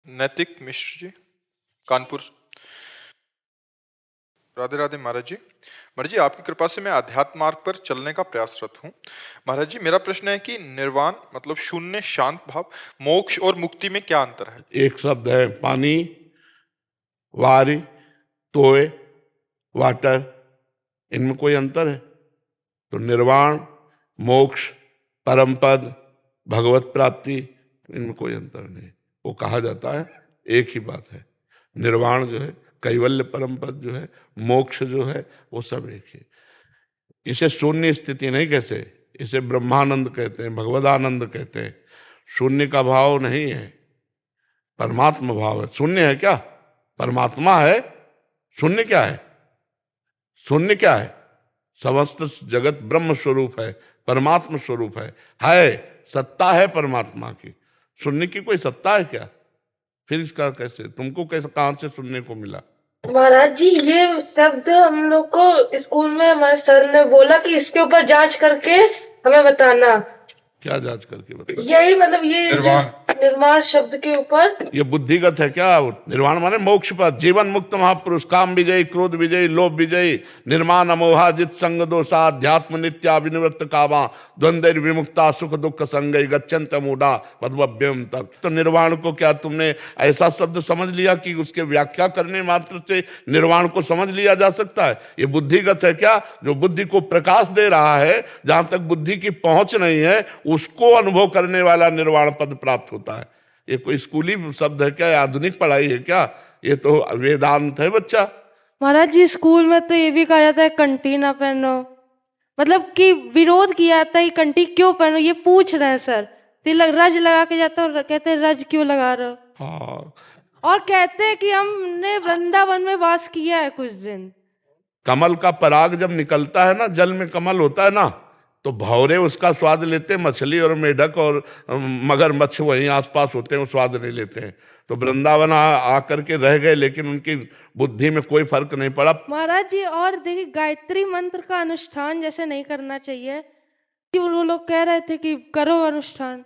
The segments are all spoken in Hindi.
नैतिक मिश्र जी, कानपुर। राधे राधे महाराज जी। महाराज जी, आपकी कृपा से मैं अध्यात्म मार्ग पर चलने का प्रयासरत हूँ। महाराज जी, मेरा प्रश्न है कि निर्वाण मतलब शून्य, शांत भाव, मोक्ष और मुक्ति में क्या अंतर है? एक शब्द है पानी, वारी, तोय, वाटर, इनमें कोई अंतर है? तो निर्वाण, मोक्ष, परम पद, भगवत प्राप्ति, इनमें कोई अंतर नहीं। वो कहा जाता है एक ही बात है। निर्वाण जो है, कैवल्य परम पद जो है, मोक्ष जो है, वो सब एक है। इसे शून्य स्थिति नहीं कहते, इसे ब्रह्मानंद कहते हैं, भगवदानंद कहते हैं। शून्य का भाव नहीं है, परमात्मा भाव है। शून्य है क्या? परमात्मा है। शून्य क्या है? शून्य क्या है? समस्त जगत ब्रह्म स्वरूप है, परमात्मा स्वरूप है, सत्ता है परमात्मा की। शून्य की कोई सत्ता है क्या? फिर इसका कैसे, तुमको कैसे, कहां से सुनने को मिला? महाराज जी, ये शब्द हम लोग को स्कूल में हमारे सर ने बोला कि इसके ऊपर जांच करके हमें बताना। क्या जांच करके बताना? यही मतलब ये निर्वाण शब्द के ऊपर। ये बुद्धिगत है क्या? निर्वाण माने मोक्ष पद, जीवन मुक्त महापुरुष, काम विजयी, क्रोध विजयी, लोभ विजयी, निर्माण अमोहा, जित संग दोषा, अध्यात्म नित्या विनिवृत्त कामा, द्वंद्व विमुक्ता, सुख दुख संगई, गच्छन्त मूढ़ा पद्मभ्यम तक। तो निर्वाण को क्या तुमने ऐसा शब्द समझ लिया कि उसके व्याख्या करने मात्र से निर्वाण को समझ लिया जा सकता है? ये बुद्धिगत है क्या? जो बुद्धि को प्रकाश दे रहा है, जहां तक बुद्धि की पहुंच नहीं है, उसको अनुभव करने वाला निर्वाण पद प्राप्त होता है। ये कोई स्कूली शब्द है क्या? आधुनिक पढ़ाई है क्या? ये तो वेदांत है बच्चा। महाराज जी, स्कूल में तो ये भी कहा जाता है कंठी ना पहनो, मतलब कि विरोध किया जाता है कंठी क्यों पहनो। ये पूछ रहे हैं सर, तिलक रज लगा के जाता है, कहते हैं रज क्यों लगा रहे हो? हाँ, और कहते हैं कि हमने वृंदावन में वास किया है कुछ दिन। कमल का पराग जब निकलता है ना, जल में कमल होता है ना, तो भौरे उसका स्वाद लेते हैं, मछली और मेढक और मगरमच्छ वहीं आसपास होते हैं, वो स्वाद नहीं लेते हैं। तो वृंदावन आकर के रह गए, लेकिन उनकी बुद्धि में कोई फर्क नहीं पड़ा। महाराज जी, और देखिए गायत्री मंत्र का अनुष्ठान जैसे नहीं करना चाहिए कि वो लोग कह रहे थे कि करो अनुष्ठान,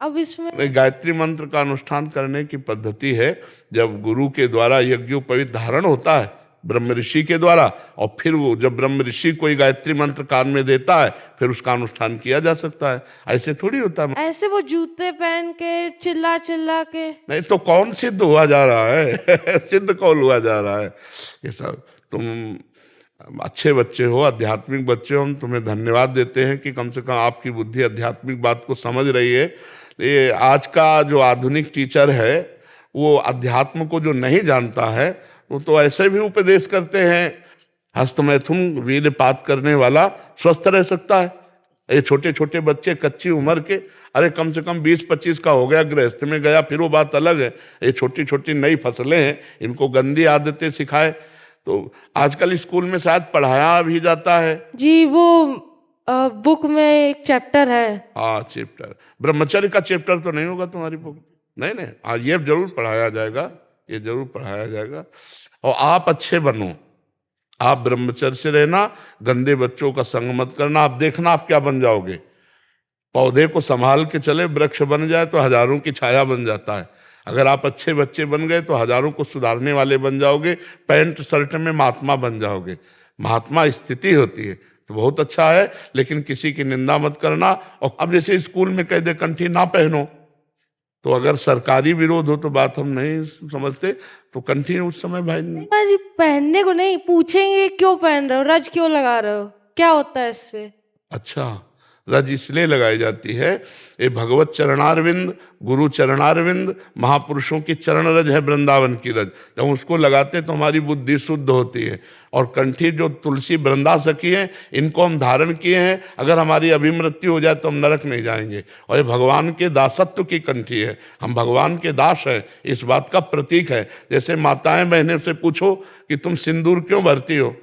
अब इसमें गायत्री मंत्र का अनुष्ठान करने की पद्धति है, जब गुरु के द्वारा यज्ञोपवीत धारण होता है ब्रह्म ऋषि के द्वारा, और फिर वो जब ब्रह्म ऋषि कोई गायत्री मंत्र कान में देता है, फिर उसका अनुष्ठान किया जा सकता है। ऐसे थोड़ी होता है। ऐसे वो जूते पहन के चिल्ला चिल्ला के नहीं तो कौन सिद्ध हुआ जा रहा है? सिद्ध कौन हुआ जा रहा है? ये सब तुम अच्छे बच्चे हो, आध्यात्मिक बच्चे हो, हम तुम्हें धन्यवाद देते हैं कि कम से कम आपकी बुद्धि आध्यात्मिक बात को समझ रही है। ये आज का जो आधुनिक टीचर है, वो अध्यात्म को जो नहीं जानता है, वो तो ऐसे भी उपदेश करते हैं, हस्तमैथुन वीर्यपात करने वाला स्वस्थ रह सकता है। ये छोटे छोटे बच्चे कच्ची उम्र के, अरे कम से कम 20-25 का हो गया, गृहस्थ में गया, फिर वो बात अलग है। ये छोटी छोटी नई फसलें हैं, इनको गंदी आदतें सिखाए। तो आजकल स्कूल में शायद पढ़ाया भी जाता है जी, वो बुक में एक चैप्टर है। हाँ, चैप्टर ब्रह्मचर्य का चैप्टर तो नहीं होगा तुम्हारी बुक? नहीं, हाँ, ये जरूर पढ़ाया जाएगा, ये जरूर पढ़ाया जाएगा। और आप अच्छे बनो, आप ब्रह्मचर्य से रहना, गंदे बच्चों का संग मत करना। आप देखना आप क्या बन जाओगे। पौधे को संभाल के चले, वृक्ष बन जाए तो हजारों की छाया बन जाता है। अगर आप अच्छे बच्चे बन गए तो हजारों को सुधारने वाले बन जाओगे, पैंट शर्ट में महात्मा बन जाओगे। महात्मा स्थिति होती है तो बहुत अच्छा है, लेकिन किसी की निंदा मत करना। और अब जैसे स्कूल में कह दे कंठी ना पहनो, तो अगर सरकारी विरोध हो तो बात हम नहीं समझते, तो कंठी उस समय भाई जी पहनने को नहीं, पूछेंगे क्यों पहन रहे हो, रज क्यों लगा रहे हो, क्या होता है इससे? अच्छा, रज इसलिए लगाई जाती है, ये भगवत चरणारविंद, गुरु चरणारविंद, महापुरुषों की चरण रज है, वृंदावन की रज। जब उसको लगाते हैं तो हमारी बुद्धि शुद्ध होती है। और कंठी जो तुलसी वृंदा सखी है, इनको हम धारण किए हैं। अगर हमारी अभिमृत्यु हो जाए तो हम नरक नहीं जाएंगे। और ये भगवान के दासत्व की कंठी है, हम भगवान के दास हैं, इस बात का प्रतीक है। जैसे माताएं बहनें से पूछो कि तुम सिंदूर क्यों भरती हो,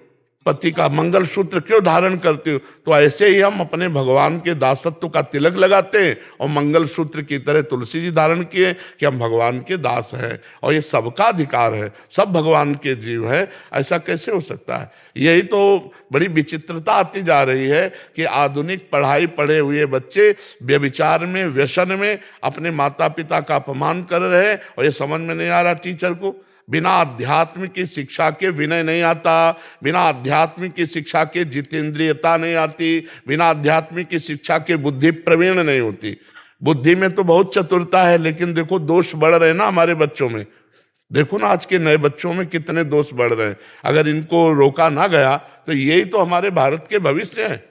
पति का मंगल सूत्र क्यों धारण करते हो? तो ऐसे ही हम अपने भगवान के दासत्व का तिलक लगाते हैं और मंगल सूत्र की तरह तुलसी जी धारण किए कि हम भगवान के दास हैं और ये सबका अधिकार है, सब भगवान के जीव है। ऐसा कैसे हो सकता है? यही तो बड़ी विचित्रता आती जा रही है कि आधुनिक पढ़ाई पढ़े हुए बच्चे व्यभिचार में, व्यसन में अपने माता पिता का अपमान कर रहे हैं और ये समझ में नहीं आ रहा टीचर को। बिना अध्यात्म की शिक्षा के विनय नहीं आता, बिना अध्यात्म की शिक्षा के जितेंद्रियता नहीं आती, बिना अध्यात्म की शिक्षा के बुद्धि प्रवीण नहीं होती। बुद्धि में तो बहुत चतुरता है, लेकिन देखो दोष बढ़ रहे हैं ना हमारे बच्चों में। देखो ना आज के नए बच्चों में कितने दोष बढ़ रहे हैं। अगर इनको रोका ना गया तो यही तो हमारे भारत के भविष्य हैं।